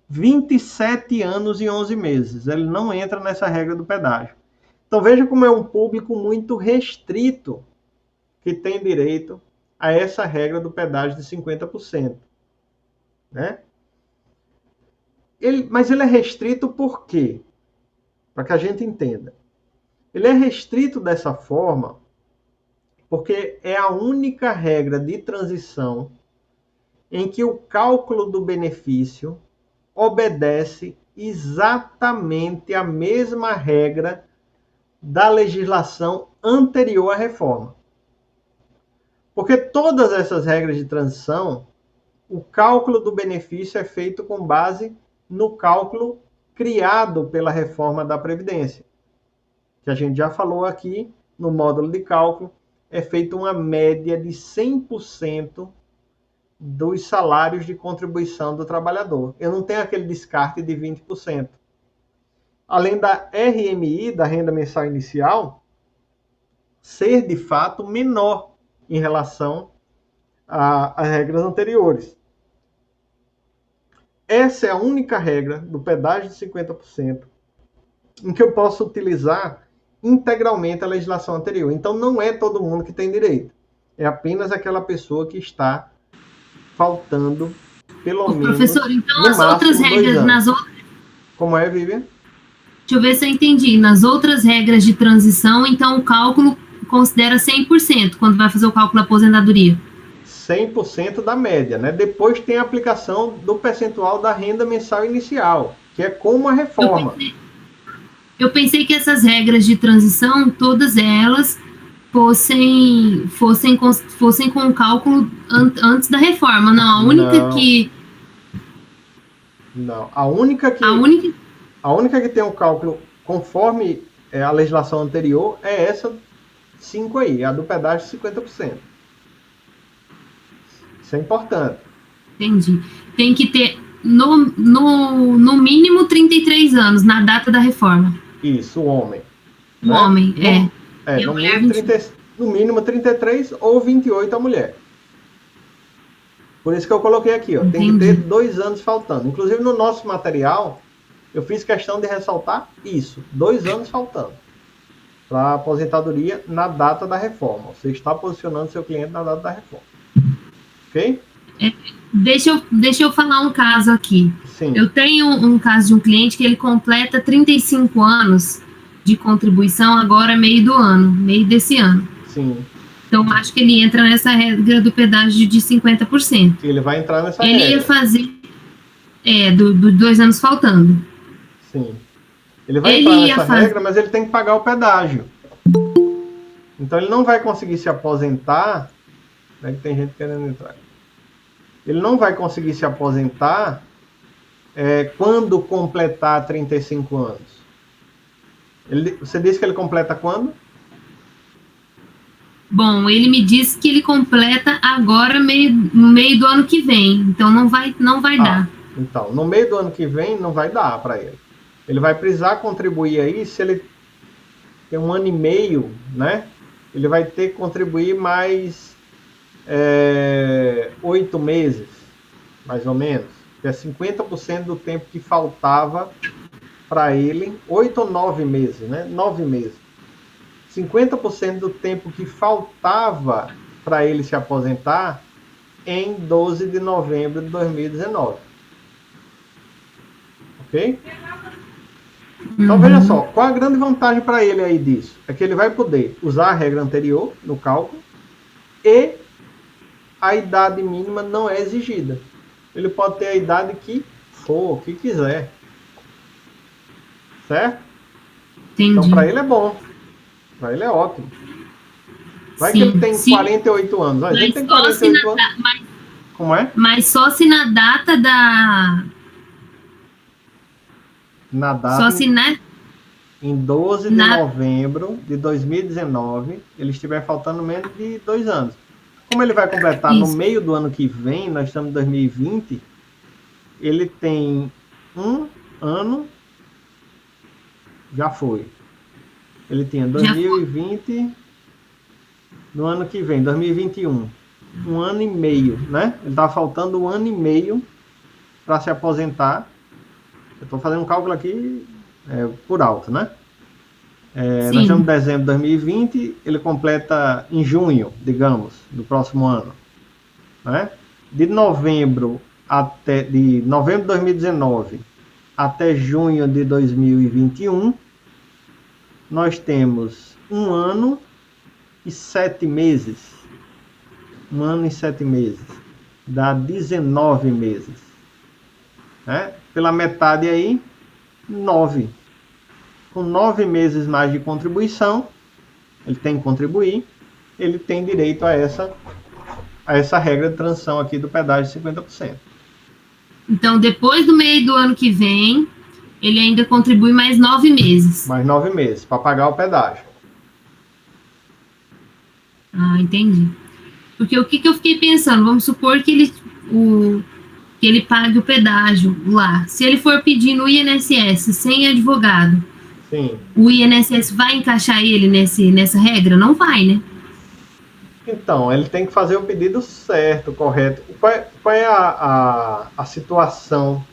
27 anos e 11 meses. Ele não entra nessa regra do pedágio. Então, veja como é um público muito restrito que tem direito a essa regra do pedágio de 50%. Né? Mas ele é restrito por quê? Para que a gente entenda. Ele é restrito dessa forma porque é a única regra de transição em que o cálculo do benefício obedece exatamente a mesma regra da legislação anterior à reforma. Porque todas essas regras de transição, o cálculo do benefício é feito com base no cálculo criado pela reforma da Previdência, que a gente já falou aqui no módulo de cálculo, é feita uma média de 100% dos salários de contribuição do trabalhador. Eu não tenho aquele descarte de 20%. Além da RMI, da renda mensal inicial, ser de fato menor em relação às regras anteriores. Essa é a única regra do pedágio de 50% em que eu posso utilizar integralmente a legislação anterior. Então, não é todo mundo que tem direito. É apenas aquela pessoa que está faltando, pelo menos, professor, então as outras regras nas outras... Como é, Vivian? Deixa eu ver se eu entendi. Nas outras regras de transição, então o cálculo considera 100% quando vai fazer o cálculo da aposentadoria. 100% da média, né? Depois tem a aplicação do percentual da renda mensal inicial, que é como a reforma. Eu pensei que essas regras de transição, todas elas fossem com o cálculo antes da reforma. Não, a única que... Não, a única que tem um cálculo conforme a legislação anterior é essa 5 aí, a do pedágio de 50%. Isso é importante. Entendi. Tem que ter no mínimo 33 anos na data da reforma. Isso, o homem. O homem, no mínimo 33 ou 28 a mulher. Por isso que eu coloquei aqui, ó. Tem que ter 2 anos faltando. Inclusive no nosso material, eu fiz questão de ressaltar isso. 2 anos faltando para a aposentadoria na data da reforma. Você está posicionando seu cliente na data da reforma. Ok? Deixa eu falar um caso aqui. Sim. Eu tenho um caso de um cliente que ele completa 35 anos de contribuição agora meio desse ano. Sim. Então, acho que ele entra nessa regra do pedágio de 50%. Ele vai entrar nessa regra. Ele ia fazer... dos 2 anos faltando. Sim. Ele vai entrar nessa regra, mas ele tem que pagar o pedágio. Então, ele não vai conseguir se aposentar... É que tem gente querendo entrar. Ele não vai conseguir se aposentar quando completar 35 anos. Você disse que ele completa quando? Bom, ele me disse que ele completa agora no meio do ano que vem. Então não vai dar. Então, no meio do ano que vem não vai dar para ele. Ele vai precisar contribuir aí, se ele tem 1 ano e meio, né? Ele vai ter que contribuir mais 8 meses, mais ou menos. Que é 50% do tempo que faltava para ele. 8 ou 9 meses, né? 9 meses. 50% do tempo que faltava para ele se aposentar em 12 de novembro de 2019. Ok? Então, veja só, qual a grande vantagem para ele aí disso? É que ele vai poder usar a regra anterior no cálculo e a idade mínima não é exigida. Ele pode ter a idade que for, que quiser. Certo? Entendi. Então, para ele é bom. Para ele é ótimo. Vai sim, que ele tem sim. 48 anos. A gente tem 48 anos. Como é? Mas só se na data da... Na data... Só se, né? Em 12 de novembro de 2019, ele estiver faltando menos de 2 anos. Como ele vai completar no meio do ano que vem, nós estamos em 2020, ele tem 1 ano... Já foi. Ele tinha 2020, no ano que vem, 2021. 1 ano e meio, né? Ele está faltando 1 ano e meio para se aposentar. Eu estou fazendo um cálculo aqui por alto, né? Nós estamos em dezembro de 2020, ele completa em junho, digamos, do próximo ano. Né? De novembro de 2019 até junho de 2021, nós temos 1 ano e 7 meses. 1 ano e 7 meses. Dá 19 meses. Né? Pela metade aí, 9. Com 9 meses mais de contribuição, ele tem que contribuir, ele tem direito a essa regra de transição aqui do pedágio de 50%. Então, depois do meio do ano que vem, ele ainda contribui mais 9 meses. Mais 9 meses, para pagar o pedágio. Ah, entendi. Porque o que eu fiquei pensando? Vamos supor que ele pague o pedágio lá. Se ele for pedir no INSS sem advogado, sim, o INSS vai encaixar ele nessa regra? Não vai, né? Então, ele tem que fazer o pedido certo, correto. Qual é a situação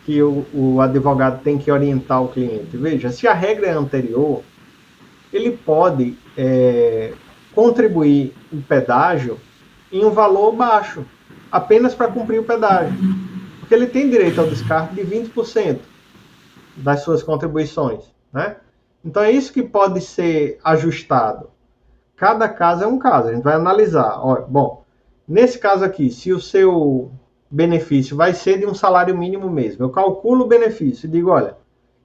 que o advogado tem que orientar o cliente? Veja, se a regra é anterior, ele pode contribuir o pedágio em um valor baixo, apenas para cumprir o pedágio. Porque ele tem direito ao descarte de 20% das suas contribuições. Né? Então, é isso que pode ser ajustado. Cada caso é um caso, a gente vai analisar. Olha, bom, Nesse caso aqui, se o seu benefício vai ser de um salário mínimo mesmo, eu calculo o benefício e digo, olha,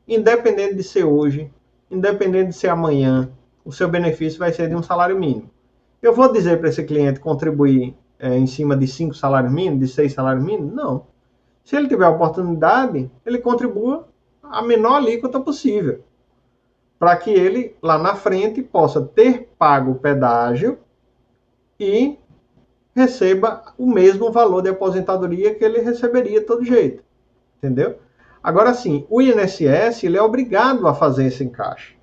independente de ser hoje, independente de ser amanhã, o seu benefício vai ser de um salário mínimo. Eu vou dizer para esse cliente contribuir em cima de 5 salários mínimos, de 6 salários mínimos? Não. Se ele tiver a oportunidade, ele contribua a menor alíquota possível, para que ele, lá na frente, possa ter pago o pedágio e receba o mesmo valor de aposentadoria que ele receberia de todo jeito. Entendeu? Agora sim, o INSS ele é obrigado a fazer esse encaixe.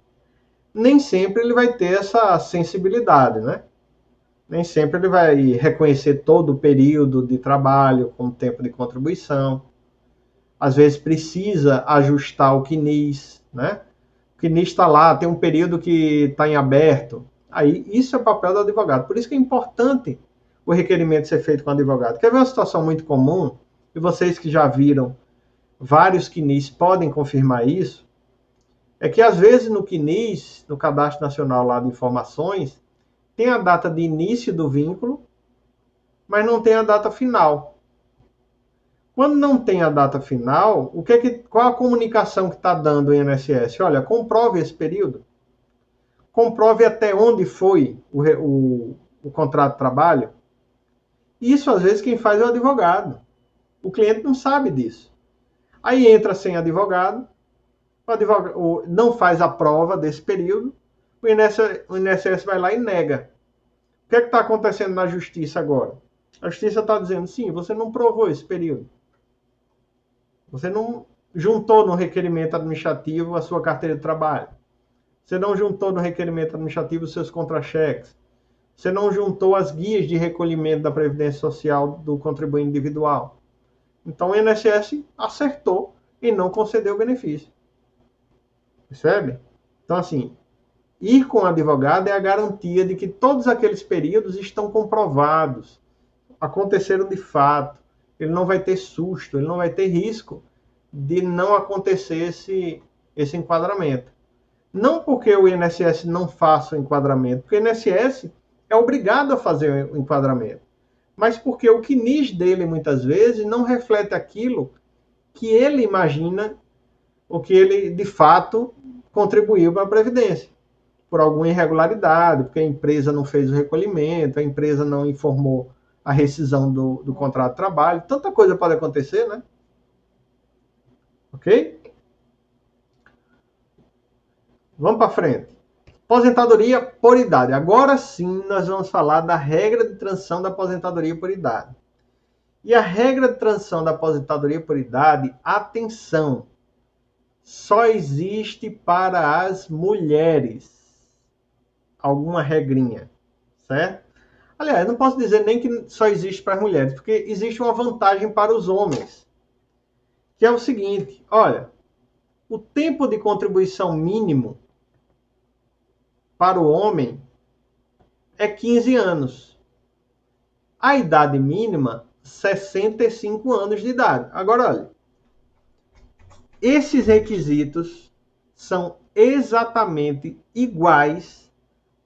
Nem sempre ele vai ter essa sensibilidade, né? Nem sempre ele vai reconhecer todo o período de trabalho como tempo de contribuição. Às vezes precisa ajustar o CNIS, né? O CNIS está lá, tem um período que está em aberto. Aí, isso é o papel do advogado. Por isso que é importante o requerimento ser feito com o advogado. Quer ver uma situação muito comum? E vocês que já viram vários CNIS podem confirmar isso. É que, às vezes, no CNIS, no Cadastro Nacional lá de Informações, tem a data de início do vínculo, mas não tem a data final. Quando não tem a data final, qual a comunicação que está dando o INSS? Olha, comprove esse período. Comprove até onde foi o contrato de trabalho. Isso, às vezes, quem faz é o advogado. O cliente não sabe disso. Aí entra sem advogado, o advogado não faz a prova desse período, o INSS vai lá e nega. O que é que está acontecendo na justiça agora? A justiça está dizendo, sim, você não provou esse período. Você não juntou no requerimento administrativo a sua carteira de trabalho. Você não juntou no requerimento administrativo os seus contra-cheques. Você não juntou as guias de recolhimento da Previdência Social do contribuinte individual. Então o INSS acertou e não concedeu o benefício. Percebe? Então, assim, ir com o advogado é a garantia de que todos aqueles períodos estão comprovados, aconteceram de fato. Ele não vai ter susto, ele não vai ter risco de não acontecer esse enquadramento. Não porque o INSS não faça o enquadramento, porque o INSS é obrigado a fazer o enquadramento, mas porque o CNIS dele, muitas vezes, não reflete aquilo que ele imagina, o que ele, de fato, contribuiu para a Previdência, por alguma irregularidade, porque a empresa não fez o recolhimento, a empresa não informou a rescisão do contrato de trabalho, tanta coisa pode acontecer, né? Ok? Vamos para frente. Aposentadoria por idade. Agora sim nós vamos falar da regra de transição da aposentadoria por idade. E a regra de transição da aposentadoria por idade, atenção, só existe para as mulheres. Alguma regrinha, certo? Aliás, não posso dizer nem que só existe para as mulheres, porque existe uma vantagem para os homens, que é o seguinte, olha, o tempo de contribuição mínimo para o homem é 15 anos. A idade mínima, 65 anos de idade. Agora, olha, esses requisitos são exatamente iguais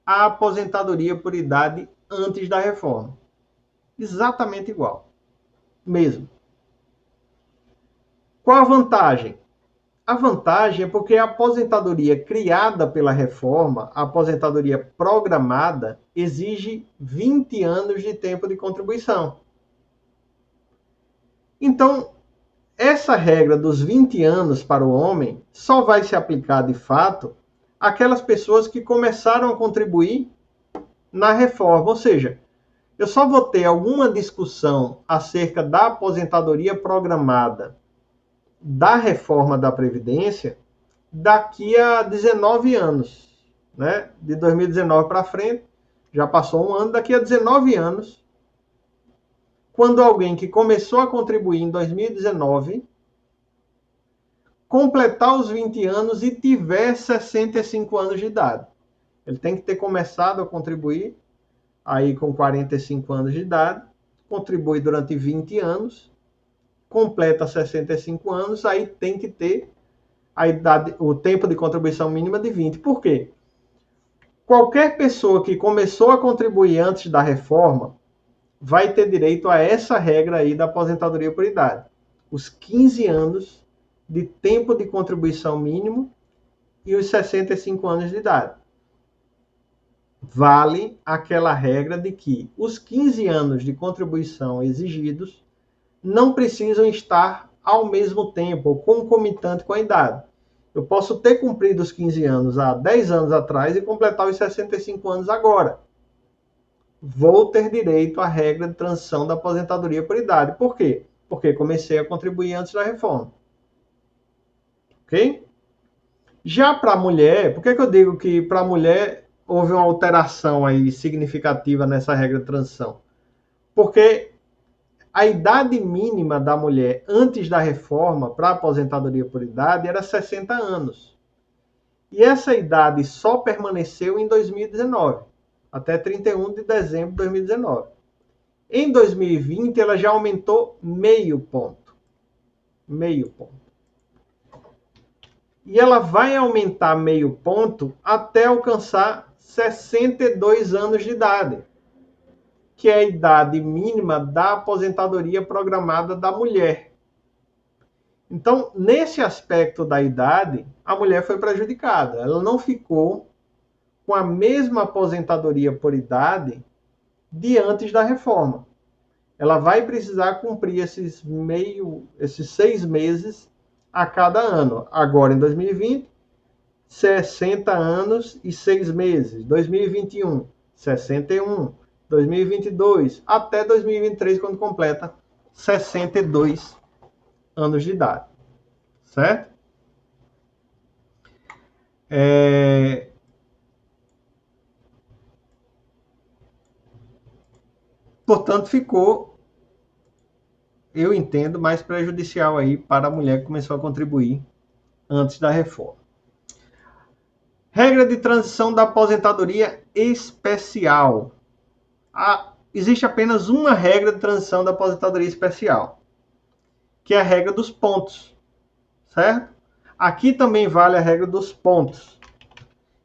à aposentadoria por idade antes da reforma. Exatamente igual. Mesmo. Qual a vantagem? A vantagem é porque a aposentadoria criada pela reforma, a aposentadoria programada, exige 20 anos de tempo de contribuição. Então, essa regra dos 20 anos para o homem só vai se aplicar de fato àquelas pessoas que começaram a contribuir na reforma. Ou seja, eu só vou ter alguma discussão acerca da aposentadoria programada da reforma da Previdência daqui a 19 anos, né? De 2019 para frente, já passou um ano, daqui a 19 anos, quando alguém que começou a contribuir em 2019 completar os 20 anos e tiver 65 anos de idade. Ele tem que ter começado a contribuir aí com 45 anos de idade, contribui durante 20 anos, completa 65 anos, aí tem que ter a idade, o tempo de contribuição mínima de 20. Por quê? Qualquer pessoa que começou a contribuir antes da reforma, vai ter direito a essa regra aí da aposentadoria por idade. Os 15 anos de tempo de contribuição mínimo e os 65 anos de idade. Vale aquela regra de que os 15 anos de contribuição exigidos não precisam estar ao mesmo tempo ou concomitante com a idade. Eu posso ter cumprido os 15 anos há 10 anos atrás e completar os 65 anos agora. Vou ter direito à regra de transição da aposentadoria por idade. Por quê? Porque comecei a contribuir antes da reforma. Ok? Já para a mulher, por que eu digo que para a mulher houve uma alteração aí significativa nessa regra de transição? Porque a idade mínima da mulher antes da reforma para a aposentadoria por idade era 60 anos. E essa idade só permaneceu em 2019, até 31 de dezembro de 2019. Em 2020, ela já aumentou meio ponto. Meio ponto. E ela vai aumentar meio ponto até alcançar 62 anos de idade, que é a idade mínima da aposentadoria programada da mulher. Então, nesse aspecto da idade, a mulher foi prejudicada. Ela não ficou com a mesma aposentadoria por idade de antes da reforma. Ela vai precisar cumprir esses 6 meses a cada ano. Agora, em 2020, 60 anos e 6 meses. 2021, 61. 2022, até 2023, quando completa 62 anos de idade. Certo? Portanto, ficou, eu entendo, mais prejudicial aí para a mulher que começou a contribuir antes da reforma. Regra de transição da aposentadoria especial. Existe apenas uma regra de transição da aposentadoria especial, que é a regra dos pontos, certo? Aqui também vale a regra dos pontos.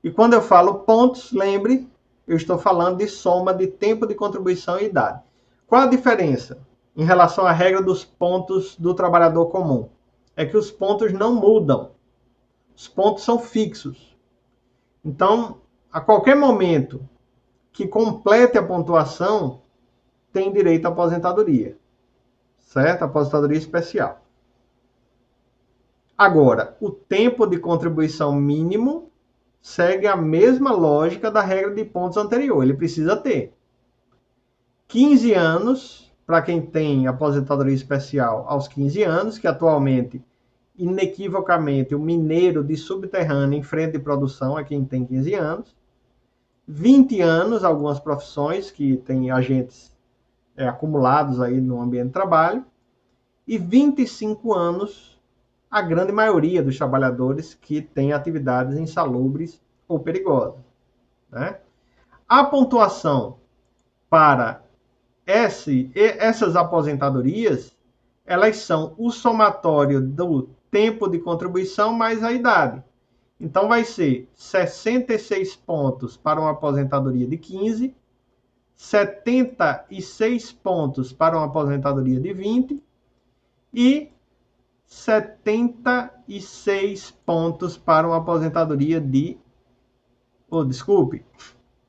E quando eu falo pontos, lembre, eu estou falando de soma de tempo de contribuição e idade. Qual a diferença em relação à regra dos pontos do trabalhador comum? É que os pontos não mudam. Os pontos são fixos. Então, a qualquer momento que complete a pontuação, tem direito à aposentadoria. Certo? Aposentadoria especial. Agora, o tempo de contribuição mínimo segue a mesma lógica da regra de pontos anterior. Ele precisa ter 15 anos, para quem tem aposentadoria especial aos 15 anos, que atualmente, inequivocamente, o mineiro de subterrâneo em frente de produção é quem tem 15 anos. 20 anos, algumas profissões que têm agentes acumulados aí no ambiente de trabalho. E 25 anos, a grande maioria dos trabalhadores que têm atividades insalubres ou perigosas. Né? A pontuação para essas aposentadorias, elas são o somatório do tempo de contribuição mais a idade. Então, vai ser 66 pontos para uma aposentadoria de 15, 76 pontos para uma aposentadoria de 20 e 76 pontos para uma aposentadoria de... desculpe.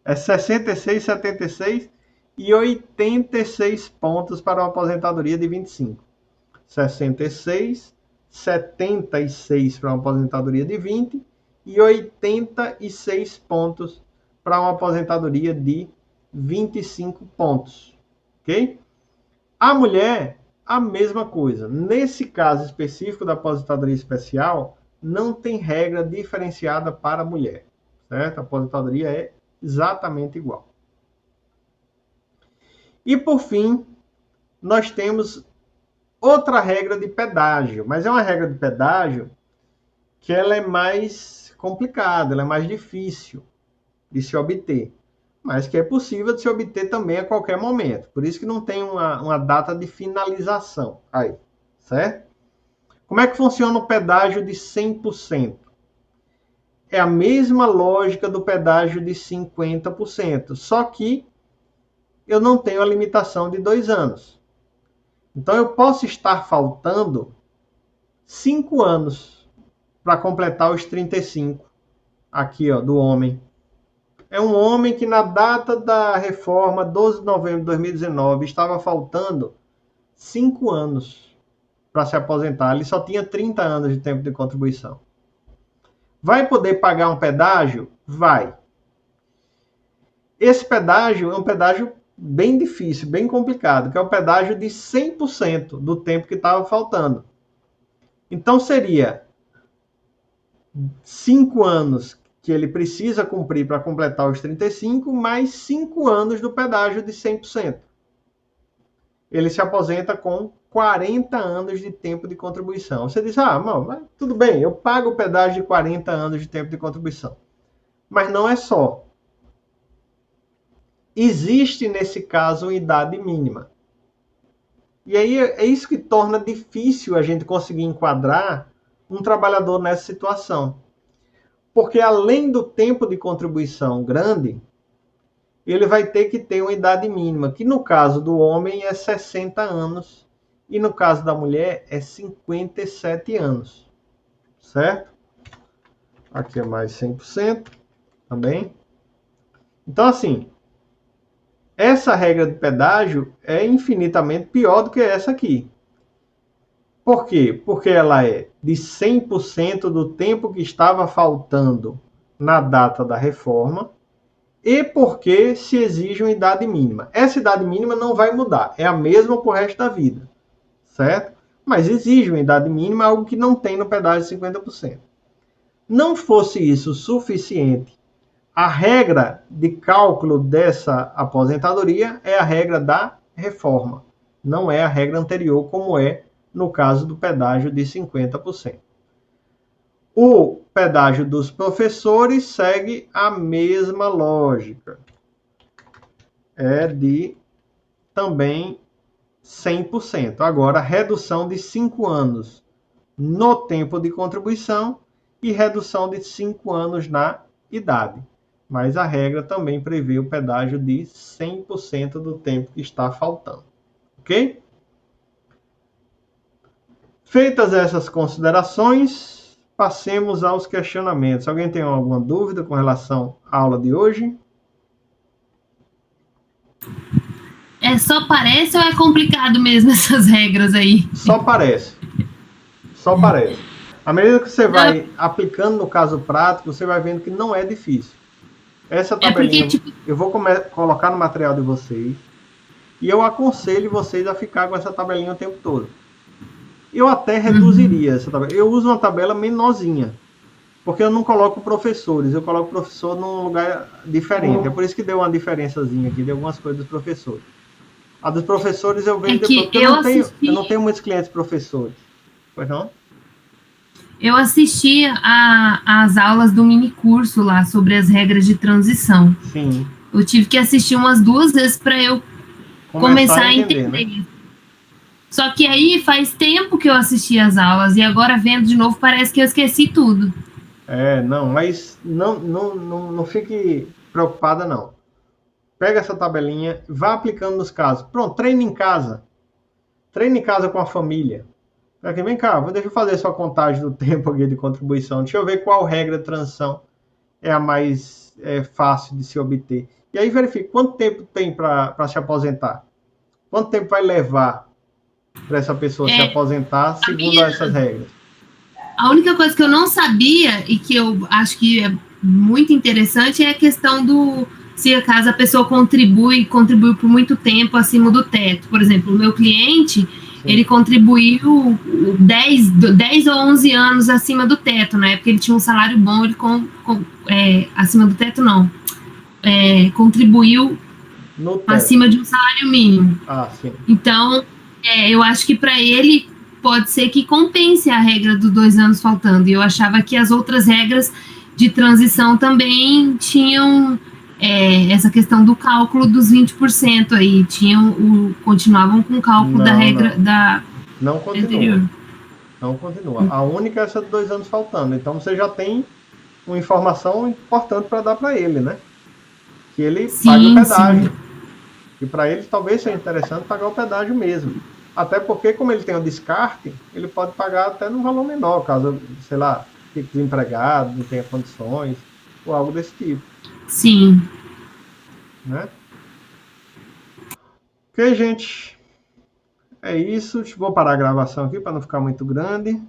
É 66, 76 e 86 pontos para uma aposentadoria de 25. 66, 76 para uma aposentadoria de 20 e 86 pontos para uma aposentadoria de 25 pontos. Ok? A mulher, a mesma coisa. Nesse caso específico da aposentadoria especial, não tem regra diferenciada para a mulher. Certo? A aposentadoria é exatamente igual. E, por fim, nós temos outra regra de pedágio. Mas é uma regra de pedágio que ela é mais complicada, ela é mais difícil de se obter. Mas que é possível de se obter também a qualquer momento. Por isso que não tem uma data de finalização aí, certo? Como é que funciona o pedágio de 100%? É a mesma lógica do pedágio de 50%, só que eu não tenho a limitação de 2 anos. Então, eu posso estar faltando 5 anos para completar os 35 aqui, ó, do homem. É um homem que na data da reforma, 12 de novembro de 2019, estava faltando 5 anos para se aposentar. Ele só tinha 30 anos de tempo de contribuição. Vai poder pagar um pedágio? Vai. Esse pedágio é um pedágio bem difícil, bem complicado, que é o pedágio de 100% do tempo que estava faltando. Então, seria 5 anos que ele precisa cumprir para completar os 35, mais 5 anos do pedágio de 100%. Ele se aposenta com 40 anos de tempo de contribuição. Você diz, mas tudo bem, eu pago o pedágio de 40 anos de tempo de contribuição. Mas não é só. Existe, nesse caso, uma idade mínima. E aí é isso que torna difícil a gente conseguir enquadrar um trabalhador nessa situação. Porque além do tempo de contribuição grande, ele vai ter que ter uma idade mínima, que no caso do homem é 60 anos e no caso da mulher é 57 anos. Certo? Aqui é mais 100% também. Então, assim, essa regra de pedágio é infinitamente pior do que essa aqui. Por quê? Porque ela é de 100% do tempo que estava faltando na data da reforma e porque se exige uma idade mínima. Essa idade mínima não vai mudar, é a mesma para o resto da vida, certo? Mas exige uma idade mínima, algo que não tem no pedágio de 50%. Não fosse isso suficiente, a regra de cálculo dessa aposentadoria é a regra da reforma, não é a regra anterior, como é no caso do pedágio de 50%. O pedágio dos professores segue a mesma lógica. É de também 100%. Agora, redução de 5 anos no tempo de contribuição e redução de 5 anos na idade. Mas a regra também prevê o pedágio de 100% do tempo que está faltando. Ok? Feitas essas considerações, passemos aos questionamentos. Alguém tem alguma dúvida com relação à aula de hoje? Só parece ou é complicado mesmo essas regras aí? Só parece. Só parece. À medida que você vai aplicando no caso prático, você vai vendo que não é difícil. Essa tabelinha eu vou colocar no material de vocês e eu aconselho vocês a ficar com essa tabelinha o tempo todo. Eu até reduziria essa tabela. Eu uso uma tabela menorzinha, porque eu não coloco professores, eu coloco o professor num lugar diferente. É por isso que deu uma diferençazinha aqui de algumas coisas dos professores. A dos professores eu vejo depois, porque eu não tenho muitos clientes professores. Pois não? Eu assisti às aulas do mini curso lá sobre as regras de transição. Sim. Eu tive que assistir umas 2 vezes para eu começar a entender. Né? Só que aí faz tempo que eu assisti as aulas e agora vendo de novo parece que eu esqueci tudo. Mas não fique preocupada não. Pega essa tabelinha, vá aplicando nos casos. Pronto, treine em casa. Treine em casa com a família. Aqui, vem cá, deixa eu fazer sua contagem do tempo aqui de contribuição. Deixa eu ver qual regra de transição é a mais fácil de se obter. E aí verifique quanto tempo tem para se aposentar. Quanto tempo vai levar para essa pessoa se aposentar segundo essas regras? A única coisa que eu não sabia e que eu acho que é muito interessante é a questão do se acaso a pessoa contribuiu por muito tempo acima do teto. Por exemplo, o meu cliente, ele contribuiu 10 ou 11 anos acima do teto, né? Porque ele tinha um salário bom, ele acima do teto não. Contribuiu acima de um salário mínimo. Sim. Então, eu acho que para ele pode ser que compense a regra dos 2 anos faltando. E eu achava que as outras regras de transição também tinham essa questão do cálculo dos 20% aí. Continuavam com o cálculo da regra da não continua. Anterior. Não continua. A única é essa de 2 anos faltando. Então você já tem uma informação importante para dar para ele, né? Que ele pague o pedágio. E para ele talvez seja interessante pagar o pedágio mesmo. Até porque, como ele tem o descarte, ele pode pagar até num valor menor, caso, sei lá, fique desempregado, não tenha condições, ou algo desse tipo. Sim. Né? Ok, gente. É isso. Vou parar a gravação aqui para não ficar muito grande.